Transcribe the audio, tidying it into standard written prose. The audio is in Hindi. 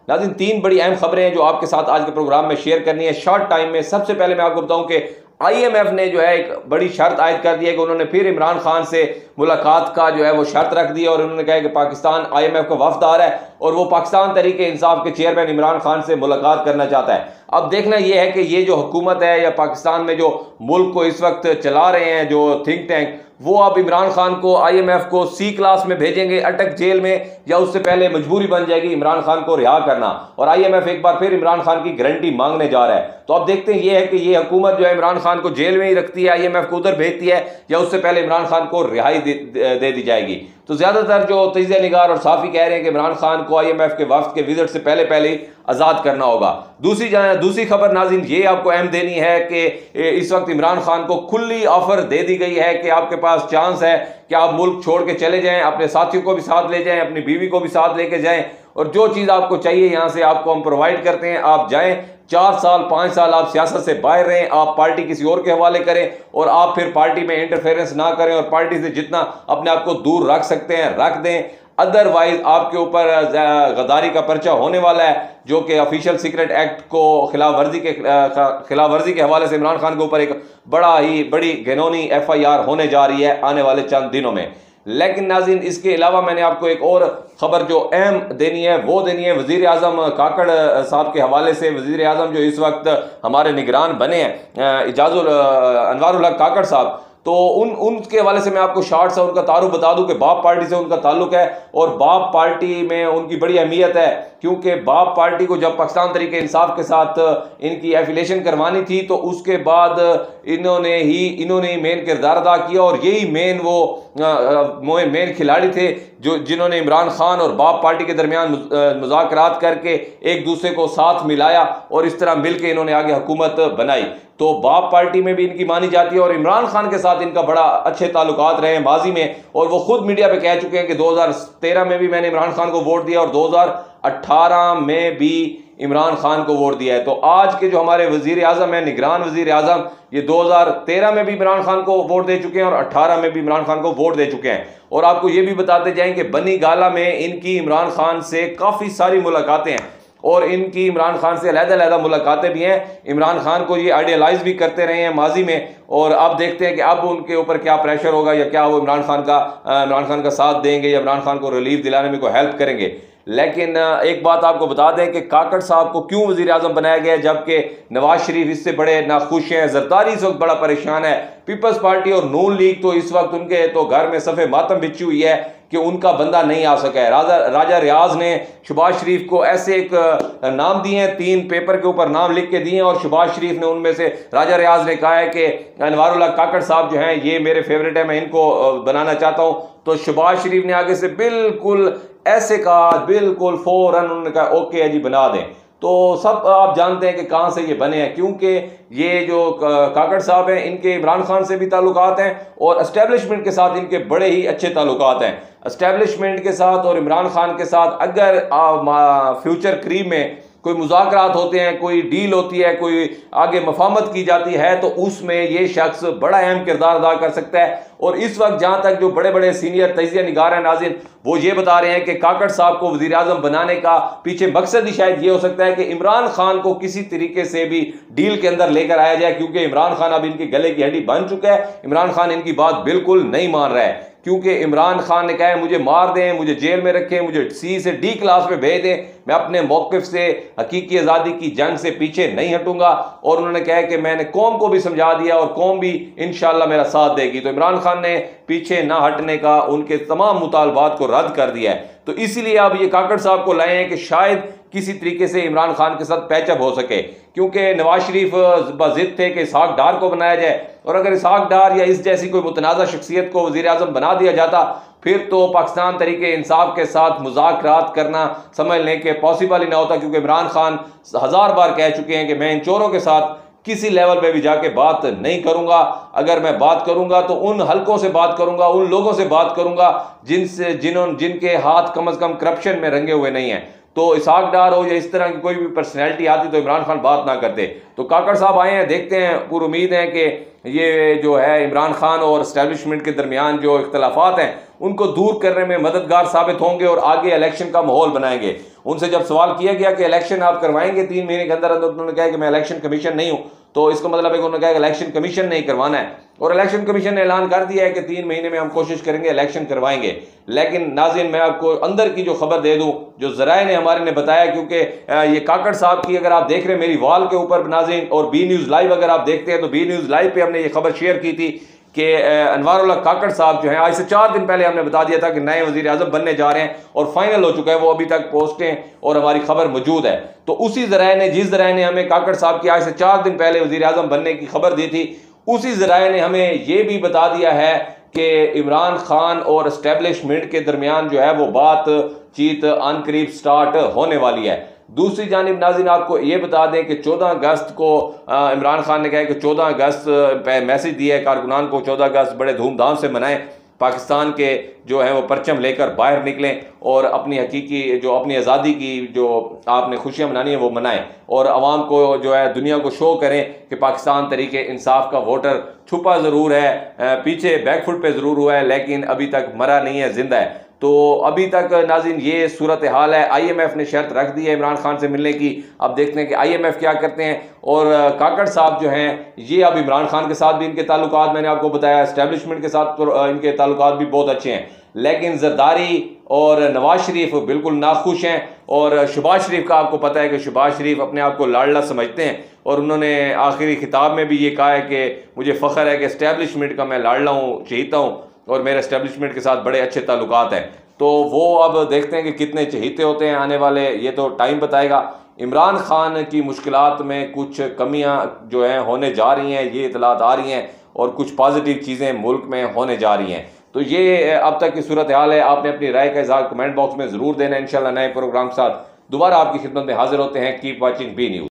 नाज़रीन, तीन बड़ी अहम खबरें हैं जो आपके साथ आज के प्रोग्राम में शेयर करनी है शॉर्ट टाइम में। सबसे पहले मैं आपको बताऊं कि IMF ने जो है एक बड़ी शर्त आयद कर दी है कि उन्होंने फिर इमरान खान से मुलाकात का जो है वो शर्त रख दी है और उन्होंने कहा कि पाकिस्तान IMF का वफ्द आ रहा है और वो पाकिस्तान तहरीक इंसाफ के चेयरमैन इमरान खान से मुलाकात करना चाहता है। अब देखना यह है कि ये जो हुकूमत है या पाकिस्तान में जो मुल्क को इस वक्त चला रहे हैं जो थिंक टैंक, वो अब इमरान खान को IMF को C क्लास में भेजेंगे अटक जेल में, या उससे पहले मजबूरी बन जाएगी इमरान खान को रिहा करना और IMF एक बार फिर इमरान खान की गारंटी मांगने जा रहा है। तो अब देखते हैं ये है कि ये हुकूमत जो है इमरान खान को जेल में ही रखती है, IMF को उधर भेजती है, या उससे पहले इमरान खान को रिहाई दे दी जाएगी। तो ज्यादातर जो तजिया निगार और साफी कह रहे हैं कि इमरान खान को IMF के वफ्द के विजिट से पहले पहले ही आज़ाद करना होगा। दूसरी खबर नाज़रीन ये आपको अहम देनी है कि इस वक्त इमरान खान को खुली ऑफर दे दी गई है कि आपके पास चांस है कि आप मुल्क छोड़ के चले जाएं, अपने साथियों को भी साथ ले जाएं, अपनी बीवी को भी साथ लेके जाएं, और जो चीज़ आपको चाहिए यहाँ से आपको हम प्रोवाइड करते हैं। आप जाएं, 4 साल 5 साल आप सियासत से बाहर रहें, आप पार्टी किसी और के हवाले करें और आप फिर पार्टी में इंटरफेरेंस ना करें और पार्टी से जितना अपने आप को दूर रख सकते हैं रख दें। अदरवाइज आपके ऊपर गद्दारी का पर्चा होने वाला है, जो कि ऑफिशियल सीक्रेट एक्ट को खिलाफ वर्जी के हवाले से इमरान खान के ऊपर एक बड़ी घिनौनी FIR होने जा रही है आने वाले चंद दिनों में। लेकिन नाज़रीन, इसके अलावा मैंने आपको एक और खबर जो अहम देनी है वो देनी है वज़ीर आज़म काकड़ साहब के हवाले से। वज़ीर आज़म जो इस वक्त हमारे निगरान बने हैं, अनवारुल हक काकड़ साहब, तो उनके हवाले से मैं आपको शॉर्ट सा उनका तारुफ बता दूं कि बाप पार्टी से उनका ताल्लुक है और बाप पार्टी में उनकी बड़ी अहमियत है, क्योंकि बाप पार्टी को जब पाकिस्तान तहरीक इंसाफ के साथ इनकी एफिलेशन करवानी थी तो उसके बाद इन्होंने ही मेन किरदार अदा किया और यही मेन खिलाड़ी थे जिन्होंने इमरान खान और बाप पार्टी के दरमियान मुज़ाकरात करके एक दूसरे को साथ मिलाया और इस तरह मिलकर इन्होंने आगे हुकूमत बनाई। तो बाप पार्टी में भी इनकी मानी जाती है और इमरान खान के साथ इनका बड़ा अच्छे ताल्लुकात रहे हैं माजी में, और वो खुद मीडिया पे कह चुके हैं कि 2013 में भी मैंने इमरान खान को वोट दिया और 2018 में भी इमरान खान को वोट दिया है। तो आज के जो हमारे वजीर आजम है, निगरान वजीर आजम, ये 2013 में भी इमरान खान को वोट दे चुके हैं और 18 में भी इमरान खान को वोट दे चुके हैं। और आपको ये भी बताते जाएं कि बनी गाला में इनकी इमरान खान से काफ़ी सारी मुलाकातें हैं और इनकी इमरान खान से अलग-अलग मुलाकातें भी हैं। इमरान खान को ये आइडियलाइज भी करते रहे हैं माजी में, और अब देखते हैं कि अब उनके ऊपर क्या प्रेशर होगा या क्या वो इमरान खान का साथ देंगे या इमरान खान को रिलीफ दिलाने में कोई हेल्प करेंगे। लेकिन एक बात आपको बता दें कि काकड़ साहब को क्यों वजीर आजम बनाया गया, जबकि नवाज शरीफ इससे बड़े नाखुश हैं, जरदारी इस वक्त बड़ा परेशान है, पीपल्स पार्टी और नून लीग तो इस वक्त उनके तो घर में सफ़े मातम बिछी हुई है कि उनका बंदा नहीं आ सका है। राजा रियाज ने शहबाज शरीफ को ऐसे एक नाम दिए हैं, 3 पेपर के ऊपर नाम लिख के दिए हैं और शहबाज शरीफ ने उनमें से राजा रियाज ने कहा है कि अनवारुल हक काकड़ साहब जो हैं ये मेरे फेवरेट है, मैं इनको बनाना चाहता हूं। तो शहबाज शरीफ ने आगे से बिल्कुल ऐसे कहा, बिल्कुल फौरन उन्होंने कहा ओके है जी बना दें। तो सब आप जानते हैं कि कहां से ये बने हैं, क्योंकि ये जो काकड़ साहब हैं इनके इमरान खान से भी ताल्लुकात हैं और एस्टेब्लिशमेंट के साथ इनके बड़े ही अच्छे ताल्लुकात हैं। एस्टेब्लिशमेंट के साथ और इमरान खान के साथ अगर फ्यूचर करीब में कोई मुज़ाकरात होते हैं, कोई डील होती है, कोई आगे मफाहमत की जाती है, तो उसमें ये शख्स बड़ा अहम किरदार अदा कर सकता है। और इस वक्त जहां तक जो बड़े बड़े सीनियर तजिया निगार हैं नाज़रीन, वो ये बता रहे हैं कि काकड़ साहब को वज़ीर आज़म बनाने का पीछे मकसद ही शायद ये हो सकता है कि इमरान खान को किसी तरीके से भी डील के अंदर लेकर आया जाए, क्योंकि इमरान खान अब इनके गले की हड्डी बन चुका है। इमरान खान इनकी बात बिल्कुल नहीं मान रहा है, क्योंकि इमरान खान ने कहा है मुझे मार दें, मुझे जेल में रखें, मुझे C से D क्लास में भेज दें, मैं अपने मौक़िफ़ से हकीकी आज़ादी की जंग से पीछे नहीं हटूंगा। और उन्होंने कहा कि मैंने कौम को भी समझा दिया और कौम भी इंशाअल्लाह मेरा साथ देगी। तो इमरान खान ने पीछे ना हटने का उनके तमाम मुतालबात को रद्द कर दिया है। तो इसीलिए अब ये काकड़ साहब को लाए हैं कि शायद किसी तरीके से इमरान खान के साथ पैचअप हो सके, क्योंकि नवाज शरीफ जिद थे कि इसहाक डार को बनाया जाए, और अगर इसहाक डार या इस जैसी कोई मुतनाज़ा शख्सियत को वज़ीर आज़म बना दिया जाता फिर तो पाकिस्तान तरीके इंसाफ के साथ मुज़ाकरात करना समझ लें कि पॉसिबल ही ना होता, क्योंकि इमरान खान 1000 बार कह चुके हैं कि मैं इन चोरों के साथ किसी लेवल पे भी जाके बात नहीं करूंगा। अगर मैं बात करूंगा तो उन हलकों से बात करूंगा, उन लोगों से बात करूंगा जिनके हाथ कम से कम करप्शन में रंगे हुए नहीं हैं। तो इसहाक डार हो या इस तरह की कोई भी पर्सनैलिटी आती तो इमरान खान बात ना करते। तो काकड़ साहब आए हैं, देखते हैं, पूरी उम्मीद है कि ये जो है इमरान खान और एस्टेब्लिशमेंट के दरमियान जो इख्तलाफात हैं उनको दूर करने में मददगार साबित होंगे और आगे इलेक्शन का माहौल बनाएंगे। उनसे जब सवाल किया गया कि इलेक्शन आप करवाएंगे 3 महीने के अंदर अंदर, उन्होंने कहा कि मैं इलेक्शन कमीशन नहीं हूं। तो इसका मतलब है कि उन्होंने कहा कि इलेक्शन कमीशन नहीं करवाना है, और इलेक्शन कमीशन ने ऐलान कर दिया है कि 3 महीने में हम कोशिश करेंगे, इलेक्शन करवाएंगे। लेकिन नाज़रीन, मैं आपको अंदर की जो खबर दे दूं, जो ज़राए ने हमारे ने बताया, क्योंकि ये काकड़ साहब की अगर आप देख रहे हैं मेरी वॉल के ऊपर नाज़रीन, और बी न्यूज़ लाइव अगर आप देखते हैं तो बी न्यूज़ लाइव पे हमने ये खबर शेयर की थी कि अनवारुल्लाह काकड़ साहब जो हैं, आज से 4 दिन पहले हमने बता दिया था कि नए वजीर आजम बनने जा रहे हैं, और फाइनल हो चुका है, वो अभी तक पोस्टें और हमारी खबर मौजूद है। तो उसी ज़राए ने, जिस ज़राए ने हमें काकड़ साहब की आज से 4 दिन पहले वजीर आजम बनने की खबर दी थी, उसी ज़राए ने हमें ये भी बता दिया है कि इमरान खान और इस्टेब्लिशमेंट के दरमियान जो है वो बातचीत अनकरीब स्टार्ट होने वाली है। दूसरी जानिब नाज़रीन, आपको ये बता दें कि 14 अगस्त को इमरान खान ने कहा कि 14 अगस्त पे मैसेज दिया है कारकुनान को, 14 अगस्त बड़े धूमधाम से मनाएं, पाकिस्तान के जो है वो परचम लेकर बाहर निकलें और अपनी हकीकी जो अपनी आज़ादी की जो आपने खुशियाँ मनानी है वो मनाएं, और आवाम को जो है दुनिया को शो करें कि पाकिस्तान तरीके इंसाफ का वोटर छुपा ज़रूर है, पीछे बैकफुट पे ज़रूर हुआ है, लेकिन अभी तक मरा नहीं है, जिंदा है। तो अभी तक नाज़रीन ये सूरत हाल है। IMF ने शर्त रख दी है इमरान खान से मिलने की। अब देखते हैं कि IMF क्या करते हैं। और काकड़ साहब जो हैं ये अब इमरान खान के साथ भी इनके ताल्लुकात, मैंने आपको बताया, एस्टेब्लिशमेंट के साथ तो इनके ताल्लुकात भी बहुत अच्छे हैं, लेकिन जरदारी और नवाज शरीफ बिल्कुल नाखुश हैं। और शहबाज शरीफ का आपको पता है कि शहबाज शरीफ अपने आप को लाडला समझते हैं, और उन्होंने आखिरी खिताब में भी ये कहा है कि मुझे फ़ख्र है कि एस्टेब्लिशमेंट का मैं लाडला हूँ, चहीता हूँ, और मेरे एस्टेब्लिशमेंट के साथ बड़े अच्छे ताल्लुकात हैं। तो वो अब देखते हैं कि कितने चहीते होते हैं आने वाले, ये तो टाइम बताएगा। इमरान खान की मुश्किलात में कुछ कमियां जो हैं होने जा रही हैं, ये इतलात आ रही हैं, और कुछ पॉजिटिव चीज़ें मुल्क में होने जा रही हैं। तो ये अब तक की सूरत हाल है। आपने अपनी राय का इज़हार कमेंट बॉक्स में ज़रूर देना। इंशाल्लाह नए प्रोग्राम के साथ दोबारा आपकी खिदमत में हाजिर होते हैं। Keep watching B news.